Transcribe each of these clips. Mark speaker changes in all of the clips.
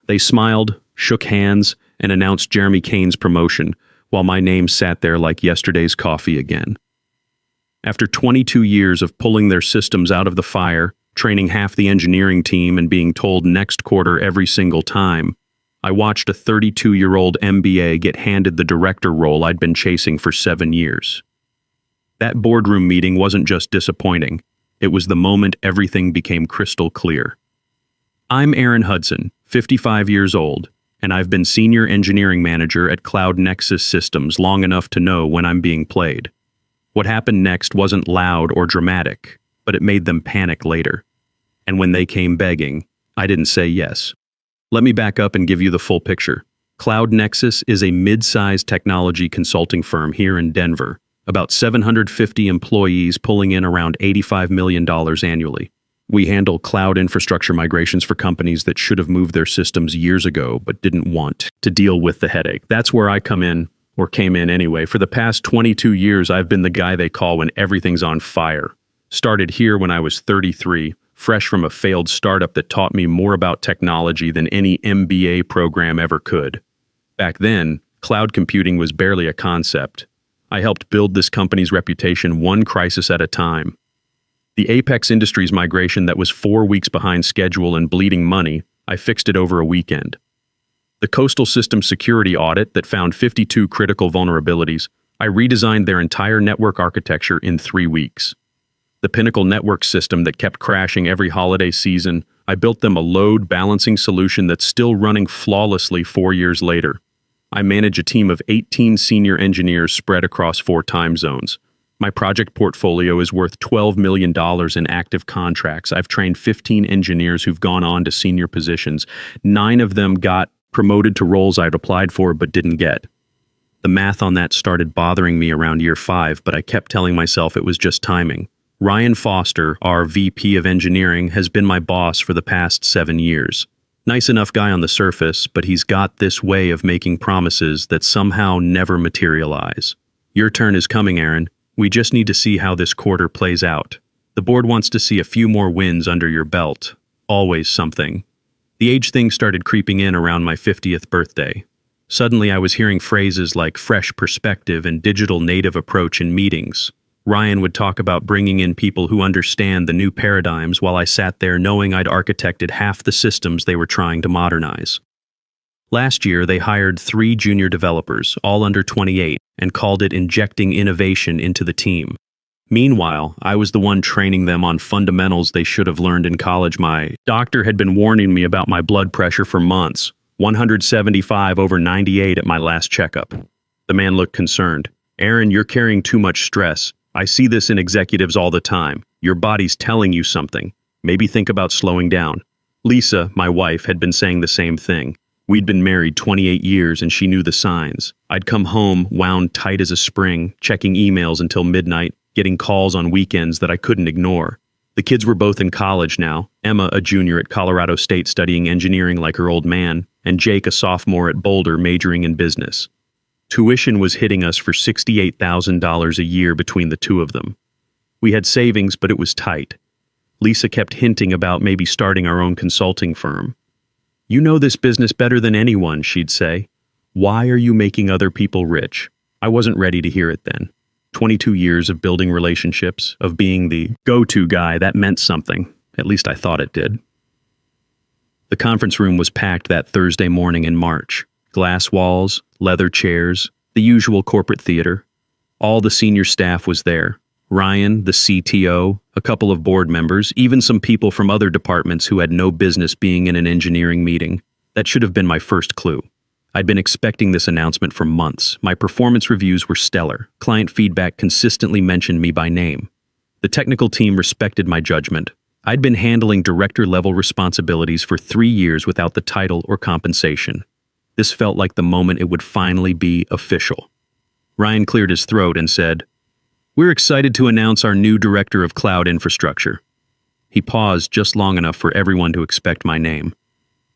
Speaker 1: They smiled, shook hands, and announced Jeremy Kane's promotion, while my name sat there like yesterday's coffee again. After 22 years of pulling their systems out of the fire, training half the engineering team and being told next quarter every single time, I watched a 32-year-old MBA get handed the director role I'd been chasing for 7 years. That boardroom meeting wasn't just disappointing. It was the moment everything became crystal clear. I'm Aaron Hudson, 55 years old, and I've been senior engineering manager at Cloud Nexus Systems long enough to know when I'm being played. What happened next wasn't loud or dramatic, but it made them panic later. And when they came begging, I didn't say yes. Let me back up and give you the full picture. Cloud Nexus is a mid-sized technology consulting firm here in Denver, about 750 employees pulling in around $85 million annually. We handle cloud infrastructure migrations for companies that should have moved their systems years ago but didn't want to deal with the headache. That's where I come in, or came in anyway. For the past 22 years, I've been the guy they call when everything's on fire. Started here when I was 33, fresh from a failed startup that taught me more about technology than any MBA program ever could. Back then, cloud computing was barely a concept. I helped build this company's reputation one crisis at a time. The Apex Industries migration that was 4 weeks behind schedule and bleeding money, I fixed it over a weekend. The Coastal Systems security audit that found 52 critical vulnerabilities, I redesigned their entire network architecture in 3 weeks. The Pinnacle network system that kept crashing every holiday season, I built them a load balancing solution that's still running flawlessly 4 years later. I manage a team of 18 senior engineers spread across 4 time zones. My project portfolio is worth $12 million in active contracts. I've trained 15 engineers who've gone on to senior positions. 9 of them got promoted to roles I'd applied for but didn't get. The math on that started bothering me around year 5, but I kept telling myself it was just timing. Ryan Foster, our VP of engineering, has been my boss for the past 7 years. Nice enough guy on the surface, but he's got this way of making promises that somehow never materialize. Your turn is coming, Aaron. We just need to see how this quarter plays out. The board wants to see a few more wins under your belt. Always something. The age thing started creeping in around my 50th birthday. Suddenly I was hearing phrases like fresh perspective and digital native approach in meetings. Ryan would talk about bringing in people who understand the new paradigms while I sat there knowing I'd architected half the systems they were trying to modernize. Last year, they hired 3 junior developers, all under 28, and called it injecting innovation into the team. Meanwhile, I was the one training them on fundamentals they should have learned in college. My doctor had been warning me about my blood pressure for months, 175/98 at my last checkup. The man looked concerned. Aaron, you're carrying too much stress. I see this in executives all the time. Your body's telling you something. Maybe think about slowing down. Lisa, my wife, had been saying the same thing. We'd been married 28 years and she knew the signs. I'd come home wound tight as a spring, checking emails until midnight, getting calls on weekends that I couldn't ignore. The kids were both in college now, Emma a junior at Colorado State studying engineering like her old man, and Jake a sophomore at Boulder majoring in business. Tuition was hitting us for $68,000 a year between the two of them. We had savings, but it was tight. Lisa kept hinting about maybe starting our own consulting firm. You know this business better than anyone, she'd say. Why are you making other people rich? I wasn't ready to hear it then. 22 years of building relationships, of being the go-to guy, that meant something. At least I thought it did. The conference room was packed that Thursday morning in March. Glass walls, leather chairs, the usual corporate theater. All the senior staff was there. Ryan, the CTO, a couple of board members, even some people from other departments who had no business being in an engineering meeting. That should have been my first clue. I'd been expecting this announcement for months. My performance reviews were stellar. Client feedback consistently mentioned me by name. The technical team respected my judgment. I'd been handling director-level responsibilities for 3 years without the title or compensation. This felt like the moment it would finally be official. Ryan cleared his throat and said, "We're excited to announce our new Director of Cloud Infrastructure." He paused just long enough for everyone to expect my name.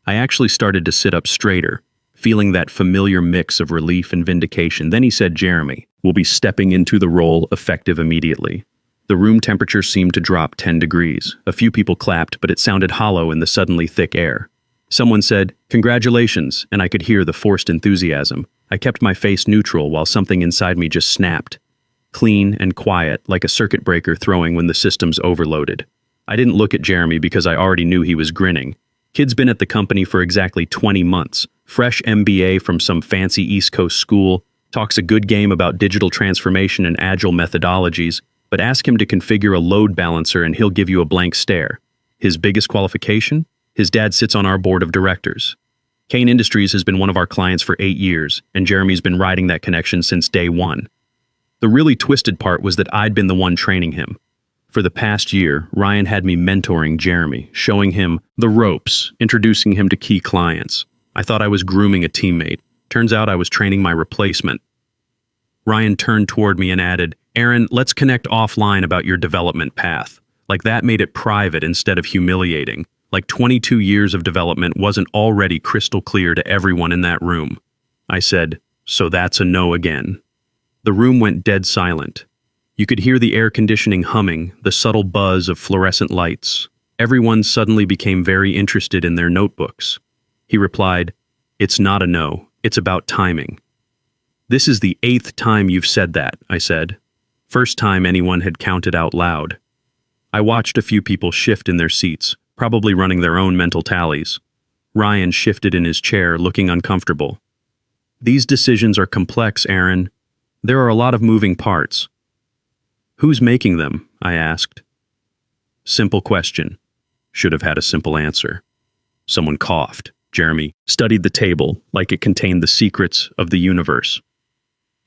Speaker 1: I actually started to sit up straighter, feeling that familiar mix of relief and vindication. Then he said, "Jeremy will be stepping into the role effective immediately." The room temperature seemed to drop 10 degrees. A few people clapped, but it sounded hollow in the suddenly thick air. Someone said, "Congratulations," and I could hear the forced enthusiasm. I kept my face neutral while something inside me just snapped. Clean and quiet, like a circuit breaker throwing when the system's overloaded. I didn't look at Jeremy because I already knew he was grinning. Kid's been at the company for exactly 20 months, fresh MBA from some fancy East Coast school, talks a good game about digital transformation and agile methodologies, but ask him to configure a load balancer and he'll give you a blank stare. His biggest qualification? His dad sits on our board of directors. Kane Industries has been one of our clients for 8 years, and Jeremy's been riding that connection since day one. The really twisted part was that I'd been the one training him. For the past year, Ryan had me mentoring Jeremy, showing him the ropes, introducing him to key clients. I thought I was grooming a teammate. Turns out I was training my replacement. Ryan turned toward me and added, "Aaron, let's connect offline about your development path." Like that made it private instead of humiliating. Like 22 years of development wasn't already crystal clear to everyone in that room. I said, "So that's a no again." The room went dead silent. You could hear the air conditioning humming, the subtle buzz of fluorescent lights. Everyone suddenly became very interested in their notebooks. He replied, "It's not a no, it's about timing." "This is the 8th time you've said that," I said. First time anyone had counted out loud. I watched a few people shift in their seats, probably running their own mental tallies. Ryan shifted in his chair, looking uncomfortable. "These decisions are complex, Aaron. There are a lot of moving parts." "Who's making them?" I asked. Simple question. Should have had a simple answer. Someone coughed. Jeremy studied the table like it contained the secrets of the universe.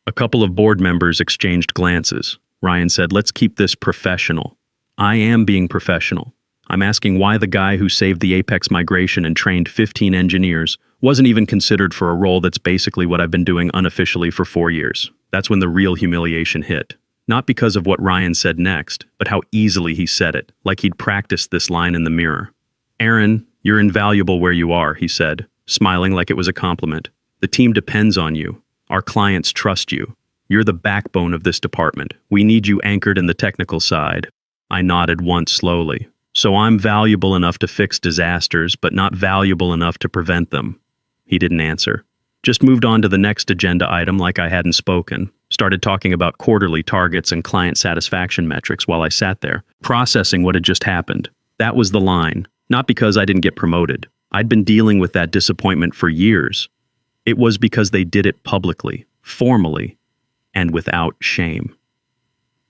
Speaker 1: A couple of board members exchanged glances. Ryan said, "Let's keep this professional." I am being professional. I'm asking why the guy who saved the Apex migration and trained 15 engineers wasn't even considered for a role that's basically what I've been doing unofficially for 4 years. That's when the real humiliation hit. Not because of what Ryan said next, but how easily he said it, like he'd practiced this line in the mirror. "Aaron, you're invaluable where you are," he said, smiling like it was a compliment. "The team depends on you. Our clients trust you. You're the backbone of this department. We need you anchored in the technical side." I nodded once slowly. "So I'm valuable enough to fix disasters, but not valuable enough to prevent them." He didn't answer. Just moved on to the next agenda item like I hadn't spoken. Started talking about quarterly targets and client satisfaction metrics while I sat there, processing what had just happened. That was the line. Not because I didn't get promoted. I'd been dealing with that disappointment for years. It was because they did it publicly, formally, and without shame.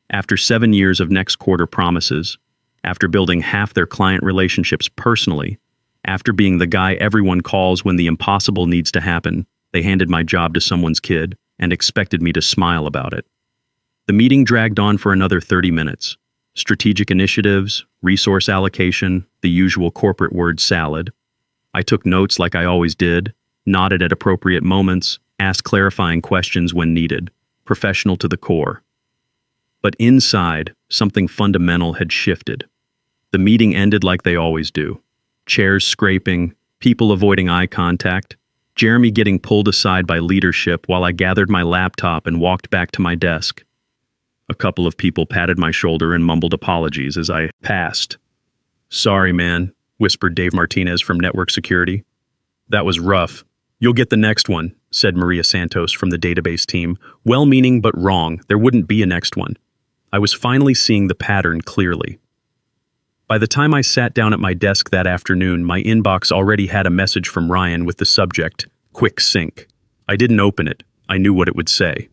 Speaker 1: After 7 years of next quarter promises, after building half their client relationships personally, after being the guy everyone calls when the impossible needs to happen, they handed my job to someone's kid and expected me to smile about it. The meeting dragged on for another 30 minutes. Strategic initiatives, resource allocation, the usual corporate word salad. I took notes like I always did, nodded at appropriate moments, asked clarifying questions when needed, professional to the core. But inside, something fundamental had shifted. The meeting ended like they always do. Chairs scraping, people avoiding eye contact, Jeremy getting pulled aside by leadership while I gathered my laptop and walked back to my desk. A couple of people patted my shoulder and mumbled apologies as I passed. "Sorry, man," whispered Dave Martinez from Network Security. "That was rough. You'll get the next one," said Maria Santos from the database team. Well-meaning but wrong. There wouldn't be a next one. I was finally seeing the pattern clearly. By the time I sat down at my desk that afternoon, my inbox already had a message from Ryan with the subject, "Quick Sync." I didn't open it. I knew what it would say.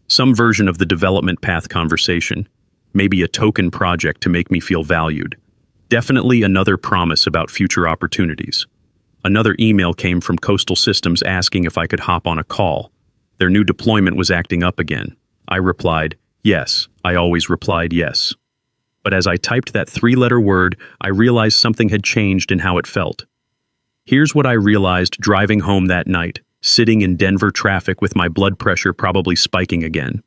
Speaker 1: Some version of the development path conversation. Maybe a token project to make me feel valued. Definitely another promise about future opportunities. Another email came from Coastal Systems asking if I could hop on a call. Their new deployment was acting up again. I replied, yes. I always replied yes. But as I typed that 3-letter word, I realized something had changed in how it felt. Here's what I realized driving home that night, sitting in Denver traffic with my blood pressure probably spiking again.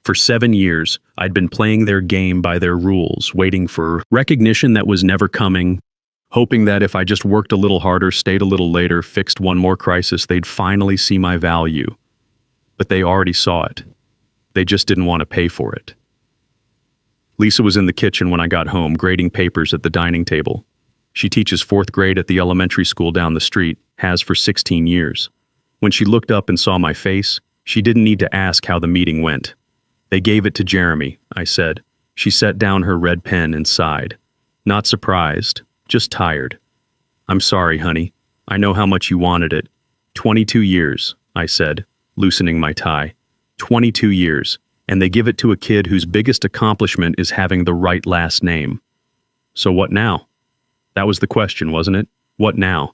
Speaker 1: For 7 years, I'd been playing their game by their rules, waiting for recognition that was never coming, hoping that if I just worked a little harder, stayed a little later, fixed one more crisis, they'd finally see my value. But they already saw it. They just didn't want to pay for it. Lisa was in the kitchen when I got home, grading papers at the dining table. She teaches fourth grade at the elementary school down the street, has for 16 years. When she looked up and saw my face, she didn't need to ask how the meeting went. They gave it to Jeremy, I said. She set down her red pen and sighed. Not surprised, just tired. I'm sorry, honey. I know how much you wanted it. 22 years, I said, loosening my tie. 22 years, and they give it to a kid whose biggest accomplishment is having the right last name. So what now? That was the question, wasn't it? What now?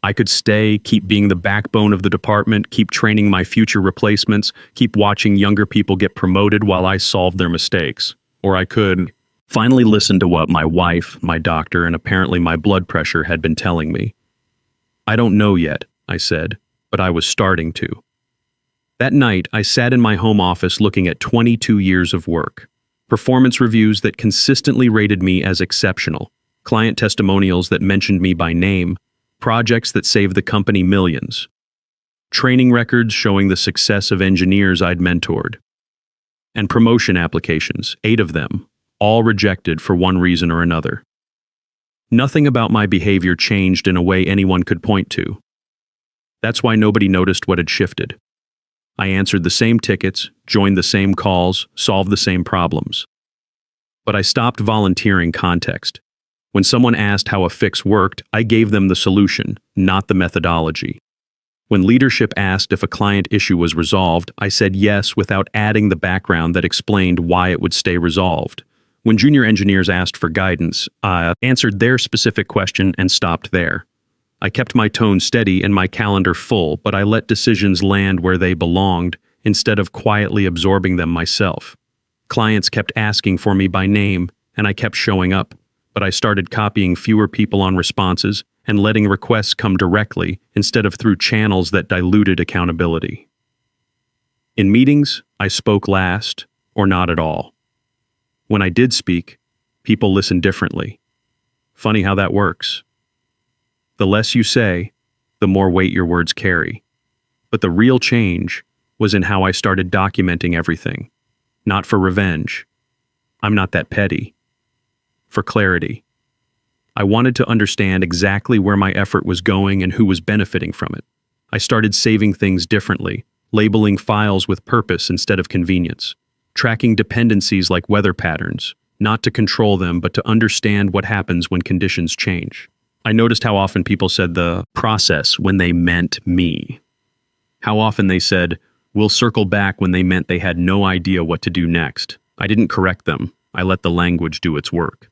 Speaker 1: I could stay, keep being the backbone of the department, keep training my future replacements, keep watching younger people get promoted while I solved their mistakes. Or I could finally listen to what my wife, my doctor, and apparently my blood pressure had been telling me. I don't know yet, I said, but I was starting to. That night, I sat in my home office looking at 22 years of work. Performance reviews that consistently rated me as exceptional, client testimonials that mentioned me by name, projects that saved the company millions, training records showing the success of engineers I'd mentored, and promotion applications, 8 of them, all rejected for one reason or another. Nothing about my behavior changed in a way anyone could point to. That's why nobody noticed what had shifted. I answered the same tickets, joined the same calls, solved the same problems. But I stopped volunteering context. When someone asked how a fix worked, I gave them the solution, not the methodology. When leadership asked if a client issue was resolved, I said yes without adding the background that explained why it would stay resolved. When junior engineers asked for guidance, I answered their specific question and stopped there. I kept my tone steady and my calendar full, but I let decisions land where they belonged instead of quietly absorbing them myself. Clients kept asking for me by name, and I kept showing up, but I started copying fewer people on responses and letting requests come directly instead of through channels that diluted accountability. In meetings, I spoke last, or not at all. When I did speak, people listened differently. Funny how that works. The less you say, the more weight your words carry. But the real change was in how I started documenting everything. Not for revenge. I'm not that petty. For clarity. I wanted to understand exactly where my effort was going and who was benefiting from it. I started saving things differently, labeling files with purpose instead of convenience, tracking dependencies like weather patterns, not to control them but to understand what happens when conditions change. I noticed how often people said the process when they meant me. How often they said, we'll circle back when they meant they had no idea what to do next. I didn't correct them. I let the language do its work.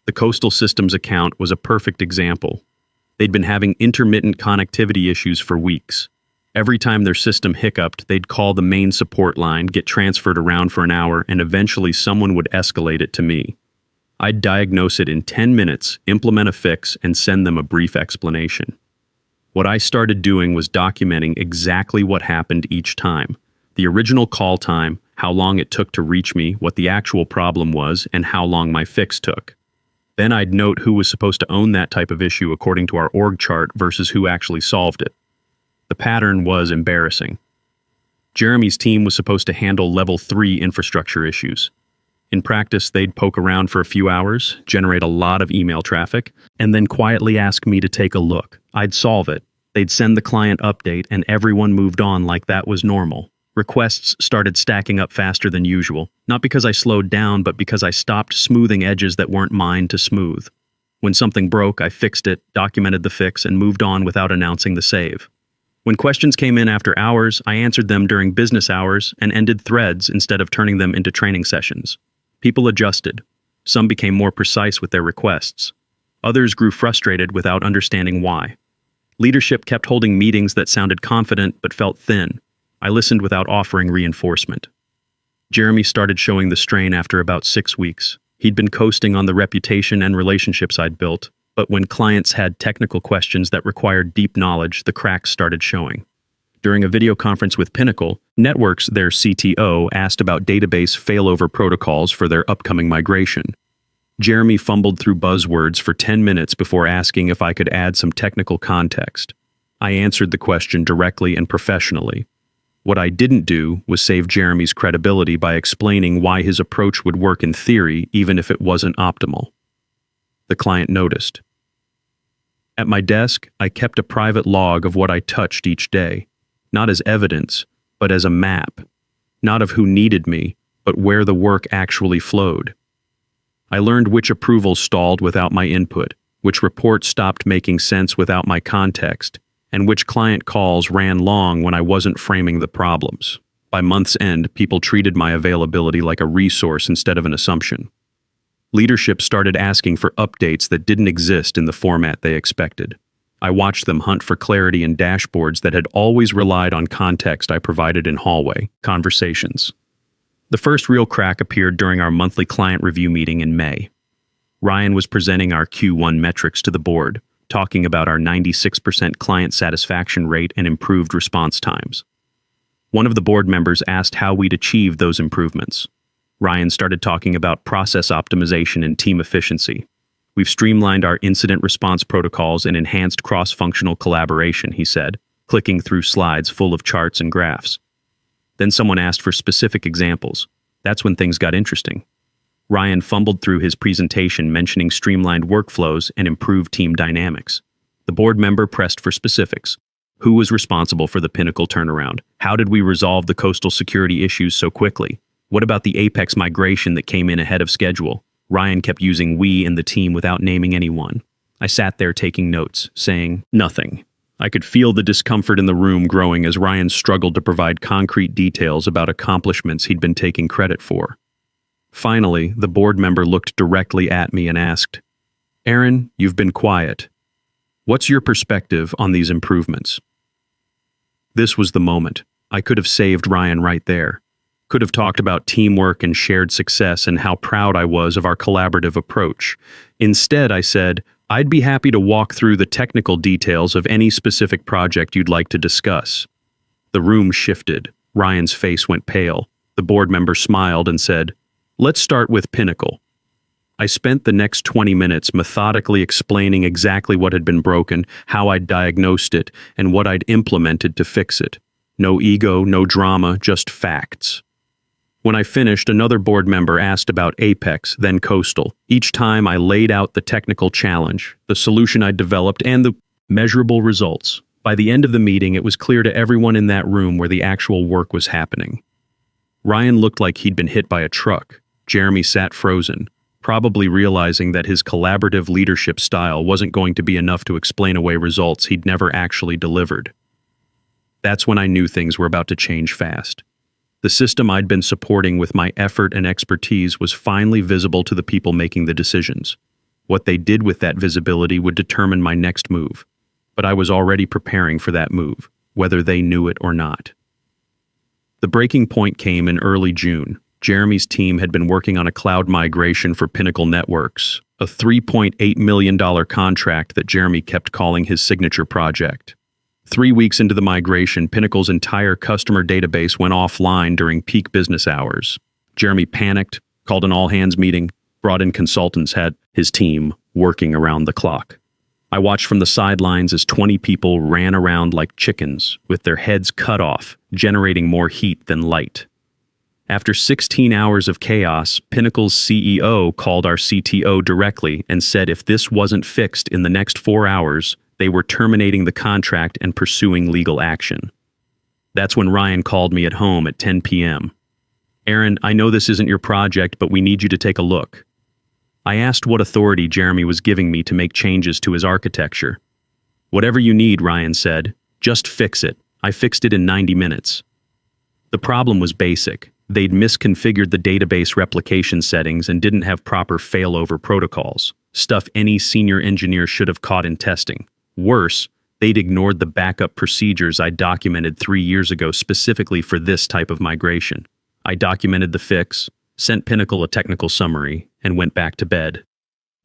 Speaker 1: The Coastal Systems account was a perfect example. They'd been having intermittent connectivity issues for weeks. Every time their system hiccuped, they'd call the main support line, get transferred around for an hour, and eventually someone would escalate it to me. I'd diagnose it in 10 minutes, implement a fix, and send them a brief explanation. What I started doing was documenting exactly what happened each time. The original call time, how long it took to reach me, what the actual problem was, and how long my fix took. Then I'd note who was supposed to own that type of issue according to our org chart versus who actually solved it. The pattern was embarrassing. Jeremy's team was supposed to handle level 3 infrastructure issues. In practice, they'd poke around for a few hours, generate a lot of email traffic, and then quietly ask me to take a look. I'd solve it. They'd send the client update, and everyone moved on like that was normal. Requests started stacking up faster than usual, not because I slowed down, but because I stopped smoothing edges that weren't mine to smooth. When something broke, I fixed it, documented the fix, and moved on without announcing the save. When questions came in after hours, I answered them during business hours and ended threads instead of turning them into training sessions. People adjusted. Some became more precise with their requests. Others grew frustrated without understanding why. Leadership kept holding meetings that sounded confident but felt thin. I listened without offering reinforcement. Jeremy started showing the strain after about 6 weeks. He'd been coasting on the reputation and relationships I'd built, but when clients had technical questions that required deep knowledge, the cracks started showing. During a video conference with Pinnacle, Networks, their CTO, asked about database failover protocols for their upcoming migration. Jeremy fumbled through buzzwords for 10 minutes before asking if I could add some technical context. I answered the question directly and professionally. What I didn't do was save Jeremy's credibility by explaining why his approach would work in theory even if it wasn't optimal. The client noticed. At my desk, I kept a private log of what I touched each day, not as evidence, but as a map, not of who needed me, but where the work actually flowed. I learned which approvals stalled without my input, which reports stopped making sense without my context, and which client calls ran long when I wasn't framing the problems. By month's end, people treated my availability like a resource instead of an assumption. Leadership started asking for updates that didn't exist in the format they expected. I watched them hunt for clarity in dashboards that had always relied on context I provided in hallway conversations. The first real crack appeared during our monthly client review meeting in May. Ryan was presenting our Q1 metrics to the board, talking about our 96% client satisfaction rate and improved response times. One of the board members asked how we'd achieved those improvements. Ryan started talking about process optimization and team efficiency. We've streamlined our incident response protocols and enhanced cross-functional collaboration, he said, clicking through slides full of charts and graphs. Then someone asked for specific examples. That's when things got interesting. Ryan fumbled through his presentation mentioning streamlined workflows and improved team dynamics. The board member pressed for specifics. Who was responsible for the Pinnacle turnaround? How did we resolve the coastal security issues so quickly? What about the Apex migration that came in ahead of schedule? Ryan kept using we in the team without naming anyone. I sat there taking notes, saying nothing. I could feel the discomfort in the room growing as Ryan struggled to provide concrete details about accomplishments he'd been taking credit for. Finally, the board member looked directly at me and asked, "Aaron, you've been quiet. What's your perspective on these improvements?" This was the moment. I could have saved Ryan right there. Could have talked about teamwork and shared success and how proud I was of our collaborative approach. Instead, I said, "I'd be happy to walk through the technical details of any specific project you'd like to discuss." The room shifted. Ryan's face went pale. The board member smiled and said, "Let's start with Pinnacle." I spent the next 20 minutes methodically explaining exactly what had been broken, how I'd diagnosed it, and what I'd implemented to fix it. No ego, no drama, just facts. When I finished, another board member asked about Apex, then Coastal. Each time I laid out the technical challenge, the solution I'd developed, and the measurable results. By the end of the meeting, it was clear to everyone in that room where the actual work was happening. Ryan looked like he'd been hit by a truck. Jeremy sat frozen, probably realizing that his collaborative leadership style wasn't going to be enough to explain away results he'd never actually delivered. That's when I knew things were about to change fast. The system I'd been supporting with my effort and expertise was finally visible to the people making the decisions. What they did with that visibility would determine my next move, but I was already preparing for that move, whether they knew it or not. The breaking point came in early June. Jeremy's team had been working on a cloud migration for Pinnacle Networks, a $3.8 million contract that Jeremy kept calling his signature project. 3 weeks into the migration, Pinnacle's entire customer database went offline during peak business hours. Jeremy panicked, called an all-hands meeting, brought in consultants, had his team working around the clock. I watched from the sidelines as 20 people ran around like chickens, with their heads cut off, generating more heat than light. After 16 hours of chaos, Pinnacle's CEO called our CTO directly and said if this wasn't fixed in the next 4 hours, they were terminating the contract and pursuing legal action. That's when Ryan called me at home at 10 p.m. "Aaron, I know this isn't your project, but we need you to take a look." I asked what authority Jeremy was giving me to make changes to his architecture. "Whatever you need," Ryan said. "Just fix it. I fixed it in 90 minutes. The problem was basic. They'd misconfigured the database replication settings and didn't have proper failover protocols, stuff any senior engineer should have caught in testing. Worse, they'd ignored the backup procedures I documented 3 years ago specifically for this type of migration. I documented the fix, sent Pinnacle a technical summary, and went back to bed.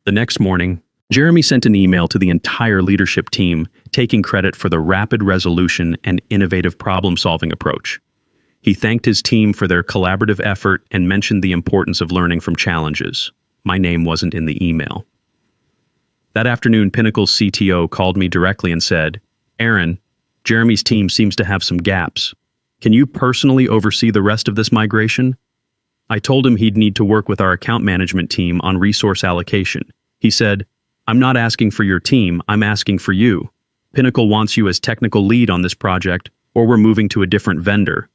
Speaker 1: The next morning, Jeremy sent an email to the entire leadership team, taking credit for the rapid resolution and innovative problem-solving approach. He thanked his team for their collaborative effort and mentioned the importance of learning from challenges. My name wasn't in the email. That afternoon, Pinnacle's CTO called me directly and said, "Aaron, Jeremy's team seems to have some gaps. Can you personally oversee the rest of this migration?" I told him he'd need to work with our account management team on resource allocation. He said, I'm not asking for your team, I'm asking for you. Pinnacle wants you as technical lead on this project, or we're moving to a different vendor.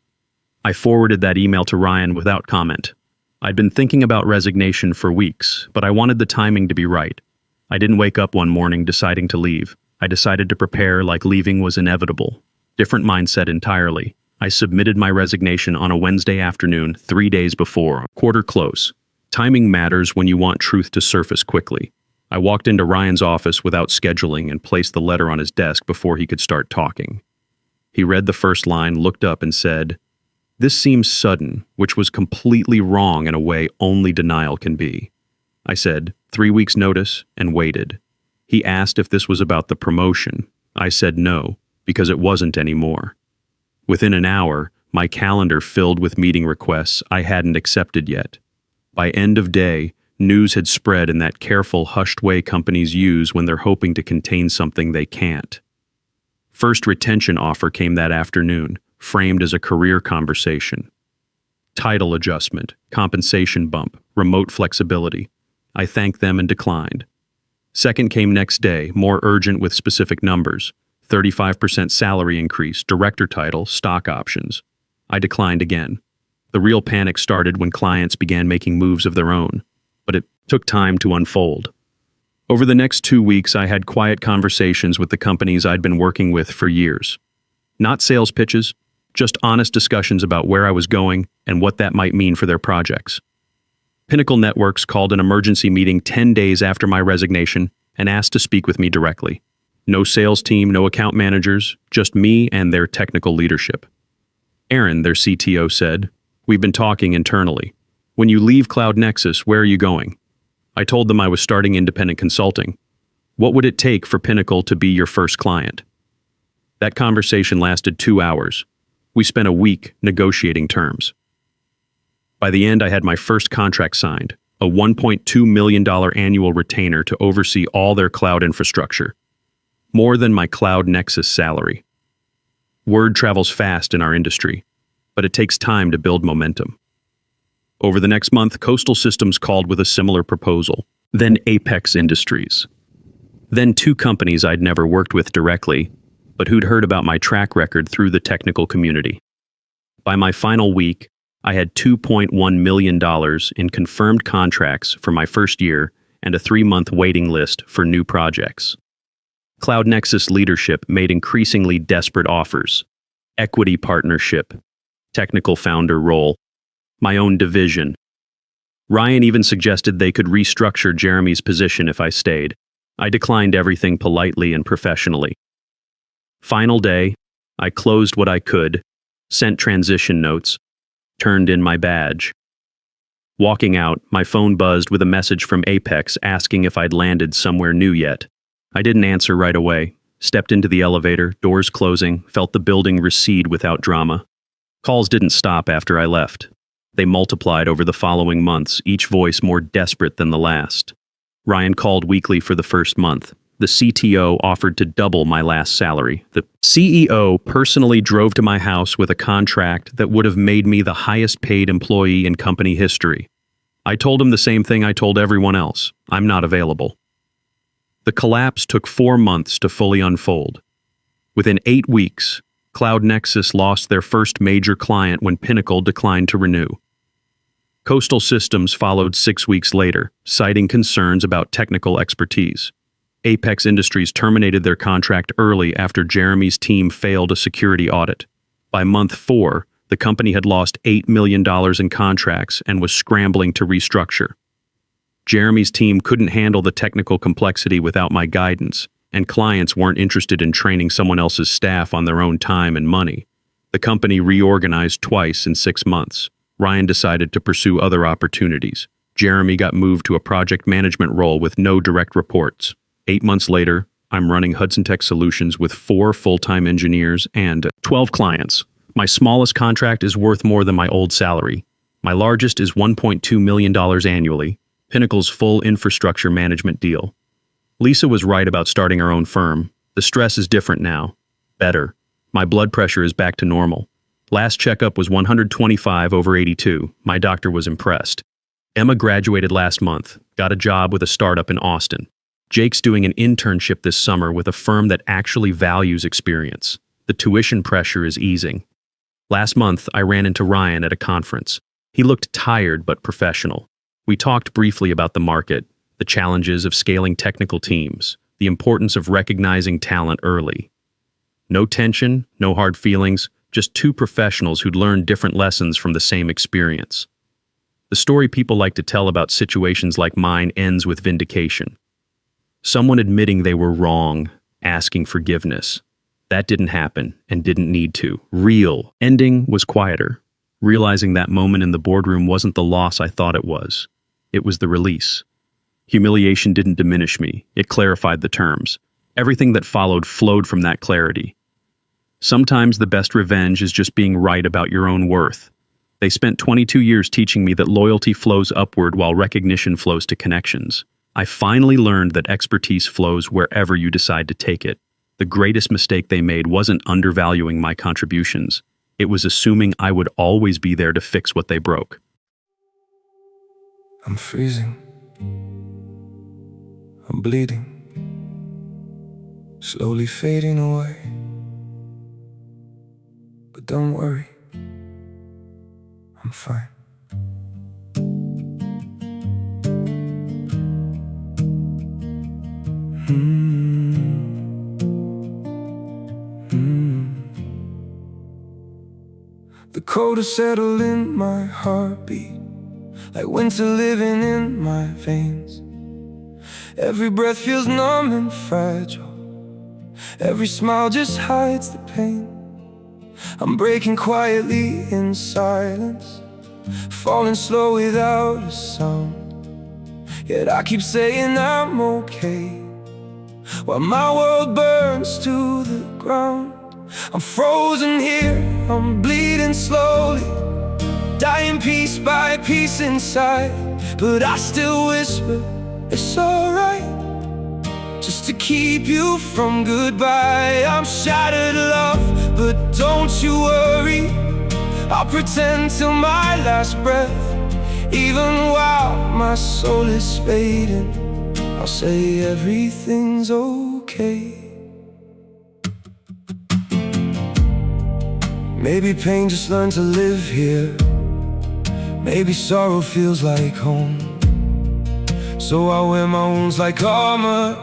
Speaker 1: I forwarded that email to Ryan without comment. I'd been thinking about resignation for weeks, but I wanted the timing to be right. I didn't wake up one morning deciding to leave. I decided to prepare like leaving was inevitable. Different mindset entirely. I submitted my resignation on a Wednesday afternoon, 3 days before, quarter close. Timing matters when you want truth to surface quickly. I walked into Ryan's office without scheduling and placed the letter on his desk before he could start talking. He read the first line, looked up and said, "This seems sudden," which was completely wrong in a way only denial can be. I said, 3 weeks notice, and waited. He asked if this was about the promotion. I said no, because it wasn't anymore. Within an hour, my calendar filled with meeting requests I hadn't accepted yet. By end of day, news had spread in that careful, hushed way companies use when they're hoping to contain something they can't. First retention offer came that afternoon, framed as a career conversation. Title adjustment, compensation bump, remote flexibility. I thanked them and declined. Second came next day, more urgent with specific numbers. 35% salary increase, director title, stock options. I declined again. The real panic started when clients began making moves of their own, but it took time to unfold. Over the next 2 weeks, I had quiet conversations with the companies I'd been working with for years. Not sales pitches, just honest discussions about where I was going and what that might mean for their projects. Pinnacle Networks called an emergency meeting 10 days after my resignation and asked to speak with me directly. No sales team, no account managers, just me and their technical leadership. Aaron, their CTO, said, "We've been talking internally. When you leave Cloud Nexus, where are you going?" I told them I was starting independent consulting. What would it take for Pinnacle to be your first client? That conversation lasted 2 hours. We spent a week negotiating terms. By the end, I had my first contract signed, a $1.2 million annual retainer to oversee all their cloud infrastructure. More than my Cloud Nexus salary. Word travels fast in our industry, but it takes time to build momentum. Over the next month, Coastal Systems called with a similar proposal, then Apex Industries. Then 2 companies I'd never worked with directly, but who'd heard about my track record through the technical community. By my final week, I had $2.1 million in confirmed contracts for my first year and a 3-month waiting list for new projects. Cloud Nexus leadership made increasingly desperate offers. Equity partnership, technical founder role, my own division. Ryan even suggested they could restructure Jeremy's position if I stayed. I declined everything politely and professionally. Final day, I closed what I could, sent transition notes, turned in my badge. Walking out, my phone buzzed with a message from Apex asking if I'd landed somewhere new yet. I didn't answer right away, stepped into the elevator, doors closing, felt the building recede without drama. Calls didn't stop after I left. They multiplied over the following months, each voice more desperate than the last. Ryan called weekly for the first month. The CTO offered to double my last salary. The CEO personally drove to my house with a contract that would have made me the highest paid employee in company history. I told him the same thing I told everyone else. I'm not available. The collapse took 4 months to fully unfold. Within 8 weeks, Cloud Nexus lost their first major client when Pinnacle declined to renew. Coastal Systems followed 6 weeks later, citing concerns about technical expertise. Apex Industries terminated their contract early after Jeremy's team failed a security audit. By month 4, the company had lost $8 million in contracts and was scrambling to restructure. Jeremy's team couldn't handle the technical complexity without my guidance, and clients weren't interested in training someone else's staff on their own time and money. The company reorganized twice in 6 months. Ryan decided to pursue other opportunities. Jeremy got moved to a project management role with no direct reports. 8 months later, I'm running Hudson Tech Solutions with 4 full-time engineers and 12 clients. My smallest contract is worth more than my old salary. My largest is $1.2 million annually, Pinnacle's full infrastructure management deal. Lisa was right about starting her own firm. The stress is different now. Better. My blood pressure is back to normal. Last checkup was 125/82. My doctor was impressed. Emma graduated last month, got a job with a startup in Austin. Jake's doing an internship this summer with a firm that actually values experience. The tuition pressure is easing. Last month, I ran into Ryan at a conference. He looked tired but professional. We talked briefly about the market, the challenges of scaling technical teams, the importance of recognizing talent early. No tension, no hard feelings, just two professionals who'd learned different lessons from the same experience. The story people like to tell about situations like mine ends with vindication. Someone admitting they were wrong, asking forgiveness. That didn't happen and didn't need to. Real ending was quieter. Realizing that moment in the boardroom wasn't the loss I thought it was. It was the release. Humiliation didn't diminish me. It clarified the terms. Everything that followed flowed from that clarity. Sometimes the best revenge is just being right about your own worth. They spent 22 years teaching me that loyalty flows upward while recognition flows to connections. I finally learned that expertise flows wherever you decide to take it. The greatest mistake they made wasn't undervaluing my contributions. It was assuming I would always be there to fix what they broke.
Speaker 2: I'm freezing. I'm bleeding. Slowly fading away. But don't worry, I'm fine. The cold has settled in my heartbeat, like winter living in my veins. Every breath feels numb and fragile. Every smile just hides the pain. I'm breaking quietly in silence, falling slow without a sound. Yet I keep saying I'm okay, while my world burns to the ground. I'm frozen here, I'm bleeding slowly, dying piece by piece inside. But I still whisper, it's alright, just to keep you from goodbye. I'm shattered, love, but don't you worry, I'll pretend till my last breath. Even while my soul is fading, I'll say everything's okay. Maybe pain just learned to live here. Maybe sorrow feels like home. So I wear my wounds like armor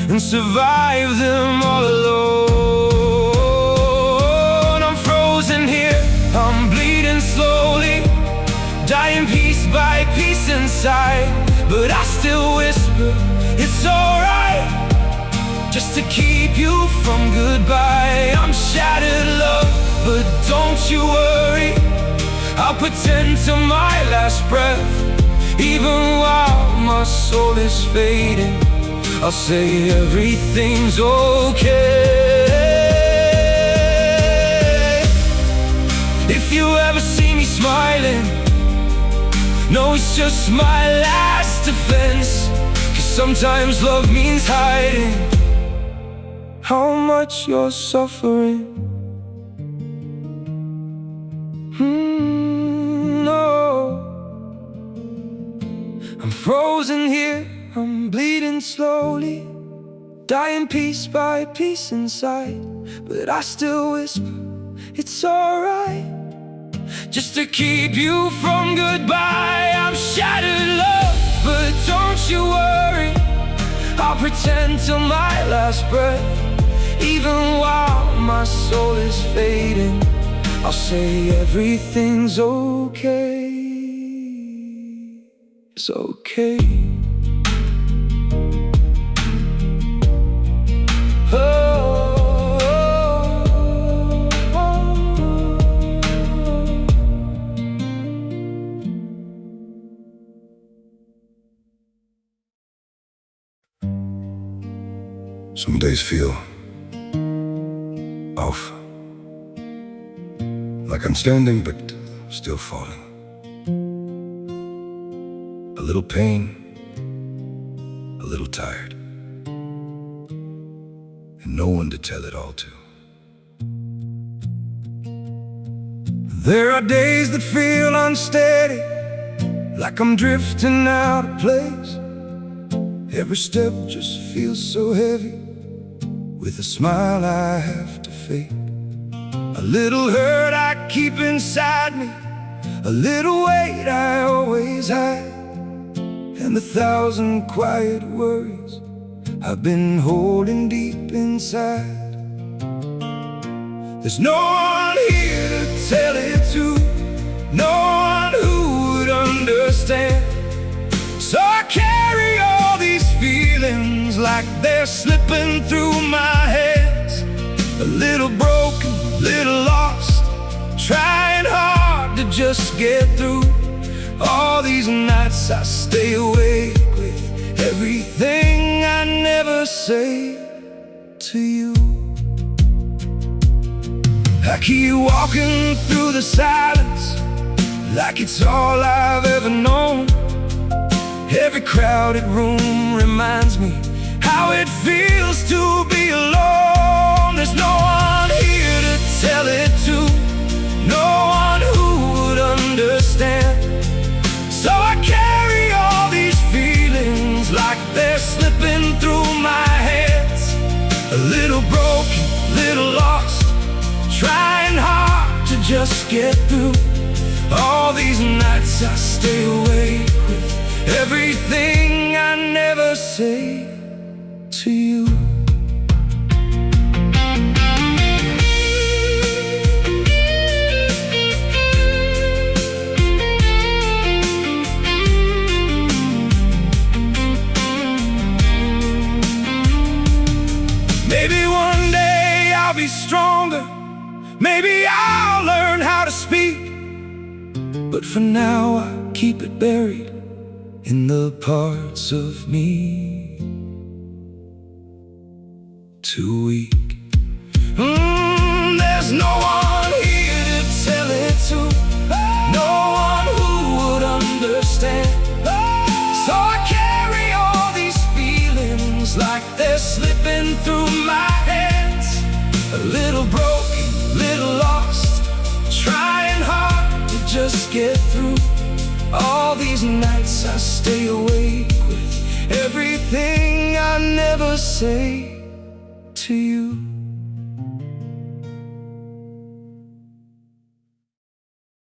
Speaker 2: and survive them all alone. I'm frozen here, I'm bleeding slowly, dying piece by piece inside. But I still whisper, it's alright, just to keep you from goodbye. I'm shattered, love, but don't you worry, I'll pretend till my last breath. Even while my soul is fading, I'll say everything's okay. If you ever see me smiling, no, it's just my last defense. 'Cause sometimes love means hiding how much you're suffering. No, I'm frozen here, I'm bleeding slowly, dying piece by piece inside. But I still whisper, it's alright, just to keep you from goodbye. I'm shattered, love, but don't you worry, I'll pretend till my last breath. Even while my soul is fading, I'll say everything's okay. It's okay. Some days feel off, like I'm standing but still falling. A little pain, a little tired, and no one to tell it all to. There are days that feel unsteady, like I'm drifting out of place. Every step just feels so heavy. With a smile I have to fake. A little hurt I keep inside me, a little weight I always hide, and 1,000 quiet worries I've been holding deep inside. There's no one here to tell it to, no one who would understand. So I carry all these feelings like they're slipping through my hands. A little broken, little lost, trying hard to just get through. All these nights I stay awake with everything I never say to you. I keep walking through the silence like it's all I've ever known. Every crowded room reminds me how it feels to be alone. There's no one here to tell it to, no one who would understand. So I carry all these feelings like they're slipping through my hands. A little broken, little lost, trying hard to just get through. All these nights I stay awake with everything I never say to you. Maybe one day I'll be stronger, maybe I'll learn how to speak, but for now I keep it buried in the parts of me too weak. There's no one here to tell it to, no one who would understand. So I carry all these feelings like they're slipping through my hands. A little broken, little lost, trying hard to just get through. All these nights I stay awake with everything I never say to you.